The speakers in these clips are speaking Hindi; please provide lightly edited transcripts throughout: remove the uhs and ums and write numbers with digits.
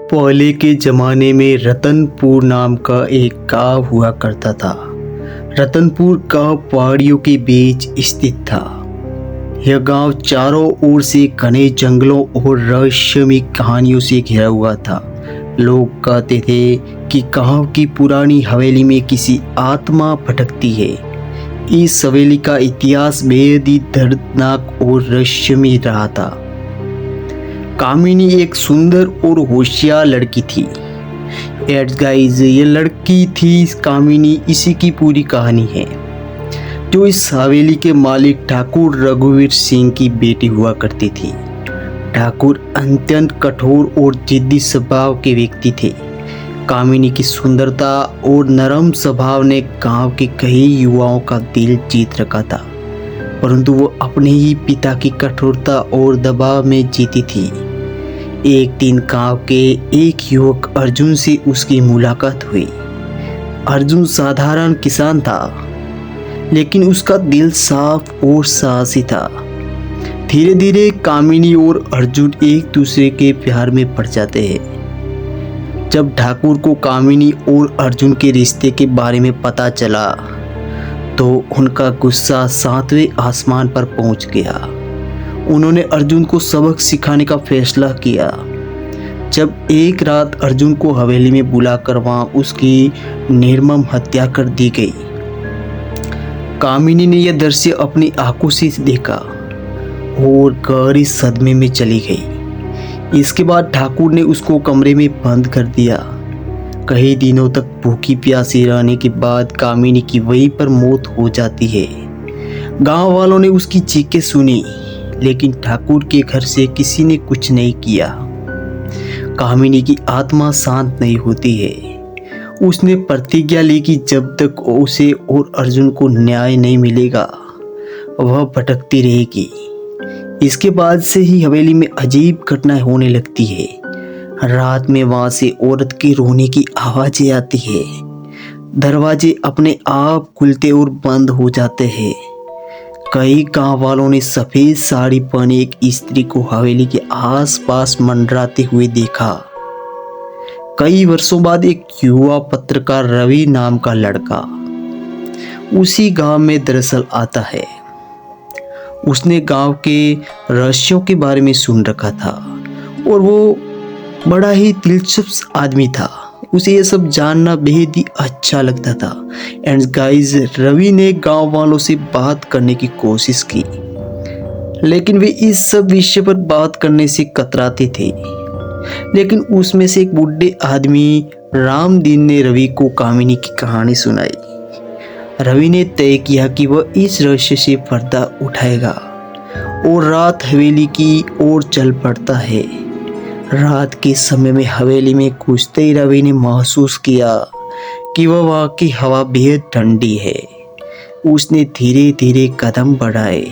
पहले के ज़माने में रतनपुर नाम का एक गांव हुआ करता था। रतनपुर गांव पहाड़ियों के बीच स्थित था। यह गांव चारों ओर से घने जंगलों और रहस्यमयी कहानियों से घिरा हुआ था। लोग कहते थे कि गांव की पुरानी हवेली में किसी आत्मा भटकती है। इस हवेली का इतिहास बेहद ही दर्दनाक और रहस्यमयी रहा था। कामिनी एक सुंदर और होशियार लड़की थी। गाइस, ये लड़की थी कामिनी, इसी की पूरी कहानी है, जो इस हवेली के मालिक ठाकुर रघुवीर सिंह की बेटी हुआ करती थी। ठाकुर अत्यंत कठोर और जिद्दी स्वभाव के व्यक्ति थे। कामिनी की सुंदरता और नरम स्वभाव ने गांव के कई युवाओं का दिल जीत रखा था, परंतु वो अपने ही पिता की कठोरता और दबाव में जीती थी। एक दिन गांव के एक युवक अर्जुन से उसकी मुलाकात हुई। अर्जुन साधारण किसान था, लेकिन उसका दिल साफ और साहसी था। धीरे धीरे कामिनी और अर्जुन एक दूसरे के प्यार में पड़ जाते हैं। जब ठाकुर को कामिनी और अर्जुन के रिश्ते के बारे में पता चला, तो उनका गुस्सा 7वें आसमान पर पहुंच गया। उन्होंने अर्जुन को सबक सिखाने का फैसला किया। जब एक रात अर्जुन को हवेली में बुलाकर वहां उसकी निर्मम हत्या कर दी गई। कामिनी ने यह दृश्य अपनी आंखों से देखा और गहरी सदमे में चली गई। इसके बाद ठाकुर ने उसको कमरे में बंद कर दिया। कई दिनों तक भूखी प्यासी रहने के बाद कामिनी की वहीं पर मौत हो जाती है। गांव वालों ने उसकी चीखें सुनी, लेकिन ठाकुर के घर से किसी ने कुछ नहीं किया। कामिनी की आत्मा शांत नहीं होती है। उसने प्रतिज्ञा ली कि जब तक उसे और अर्जुन को न्याय नहीं मिलेगा, वह भटकती रहेगी। इसके बाद से ही हवेली में अजीब घटनाएं होने लगती है। रात में वहां से औरत के रोने की आवाजें आती है। दरवाजे अपने आप खुलते और बंद हो जाते हैं। कई गांव वालों ने सफेद साड़ी पहने एक स्त्री को हवेली के आसपास मंडराते हुए देखा। कई वर्षों बाद एक युवा पत्रकार रवि नाम का लड़का उसी गांव में दरअसल आता है। उसने गांव के रहस्यों के बारे में सुन रखा था और वो बड़ा ही दिलचस्प आदमी था। उसे ये सब जानना बेहद ही अच्छा लगता था। एंड गाइस, रवि ने गांव वालों से बात करने की कोशिश की, लेकिन वे इस सब विषय पर बात करने से कतराते थे। लेकिन उसमें से एक बूढ़े आदमी रामदीन ने रवि को कामिनी की कहानी सुनाई। रवि ने तय किया कि वह इस रहस्य से पर्दा उठाएगा और रात हवेली की ओर चल पड़ता है। रात के समय में हवेली में घुसते ही रवि ने महसूस किया कि वह वहाँ की हवा बेहद ठंडी है। उसने धीरे धीरे कदम बढ़ाए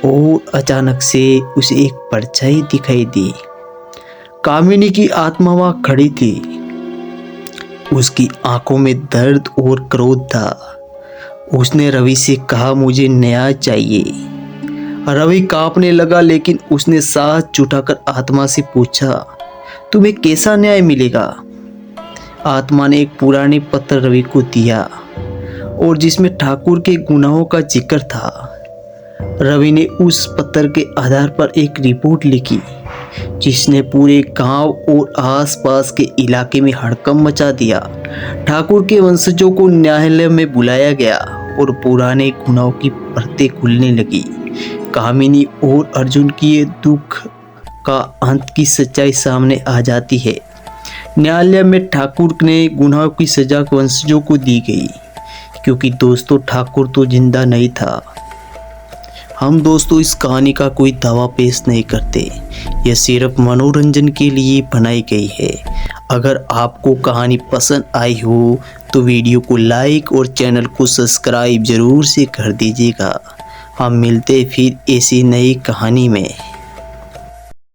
और अचानक से उसे एक परछाई दिखाई दी। कामिनी की आत्मा वहाँ खड़ी थी। उसकी आंखों में दर्द और क्रोध था। उसने रवि से कहा, मुझे न्याय चाहिए। रवि कांपने लगा, लेकिन उसने सांस जुटाकर आत्मा से पूछा, तुम्हें कैसा न्याय मिलेगा? आत्मा ने एक पुराने पत्र रवि को दिया और जिसमें ठाकुर के गुनाहों का जिक्र था। रवि ने उस पत्र के आधार पर एक रिपोर्ट लिखी, जिसने पूरे गांव और आसपास के इलाके में हड़कंप मचा दिया। ठाकुर के वंशजों को न्यायालय में बुलाया गया और पुराने गुनाहों की परतें खुलने लगी। कामिनी और अर्जुन की ये दुख का अंत की सच्चाई सामने आ जाती है। न्यायालय में ठाकुर ने गुनाहों की सजा वंशजों को दी गई, क्योंकि दोस्तों ठाकुर तो जिंदा नहीं था। हम दोस्तों इस कहानी का कोई दावा पेश नहीं करते, यह सिर्फ मनोरंजन के लिए बनाई गई है। अगर आपको कहानी पसंद आई हो तो वीडियो को लाइक और चैनल को सब्सक्राइब जरूर से कर दीजिएगा। हम मिलते फिर ऐसी नई कहानी में।